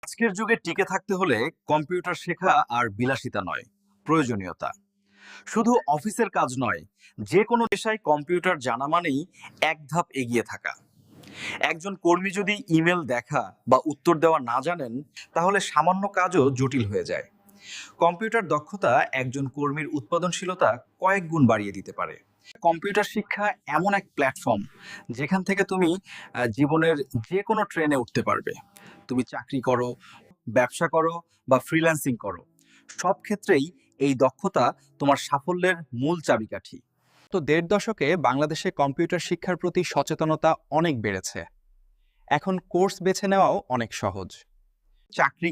আজকের যুগে টিকে থাকতে হলে কম্পিউটার শেখা আর বিলাসিতা নয়, প্রয়োজনীয়তা। শুধু অফিসের কাজ নয়, যে কোনো পেশায় কম্পিউটার জানা মানেই এক ধাপ এগিয়ে থাকা। একজন কর্মী যদি ইমেল দেখা বা উত্তর দেওয়া না জানেন, তাহলে সামান্য কাজও জটিল হয়ে যায়। কম্পিউটার দক্ষতা একজন কর্মীর উৎপাদনশীলতা কয়েক গুণ বাড়িয়ে দিতে পারে। কম্পিউটার শিক্ষা এমন এক প্ল্যাটফর্ম যেখান থেকে তুমি জীবনের যে কোনো ট্রেনে উঠতে পারবে। তুমি চাকরি করো, ব্যবসা করো বা ফ্রিল্যান্সিং করো, সব ক্ষেত্রেই এই দক্ষতা তোমার সাফল্যের মূল চাবিকাঠি। তো ১.৫ দশকে বাংলাদেশে কম্পিউটার শিক্ষার প্রতি সচেতনতা অনেক বেড়েছে। এখন কোর্স বেছে নেওয়াও অনেক সহজ। চাকরি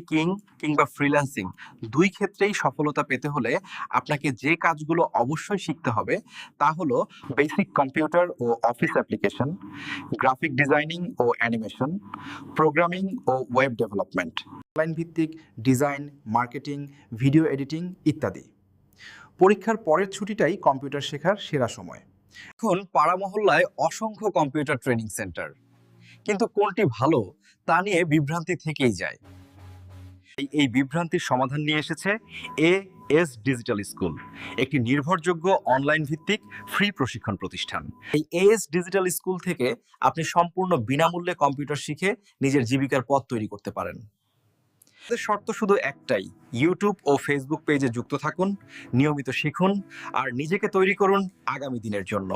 কিংবা ফ্রিল্যান্সিং, দুই ক্ষেত্রেই সফলতা পেতে হলে আপনাকে যে কাজগুলো অবশ্যই শিখতে হবে তা হলো বেসিক কম্পিউটার ও অফিস অ্যাপ্লিকেশন, গ্রাফিক ডিজাইনিং ও অ্যানিমেশন, প্রোগ্রামিং ও ওয়েব ডেভেলপমেন্ট, অনলাইন ভিত্তিক ডিজাইন, মার্কেটিং, ভিডিও এডিটিং ইত্যাদি। পরীক্ষার পরের ছুটিটাই কম্পিউটার শেখার সেরা সময়। এখন পাড়া মহল্লায় অসংখ্য কম্পিউটার ট্রেনিং সেন্টার, কিন্তু কোনটি ভালো তা নিয়ে বিভ্রান্তি থেকেই যায়। এই বিভ্রান্তির সমাধান নিয়ে এসেছে এএস ডিজিটাল স্কুল, একটি নির্ভরযোগ্য অনলাইন ভিত্তিক ফ্রি প্রশিক্ষণ প্রতিষ্ঠান। এই এএস ডিজিটাল স্কুল থেকে আপনি সম্পূর্ণ বিনামূল্যে কম্পিউটার শিখে নিজের জীবিকার পথ তৈরি করতে পারেন। শর্ত শুধু একটাই, ইউটিউব ও ফেসবুক পেজে যুক্ত থাকুন, নিয়মিত শিখুন আর নিজেকে তৈরি করুন আগামী দিনের জন্য।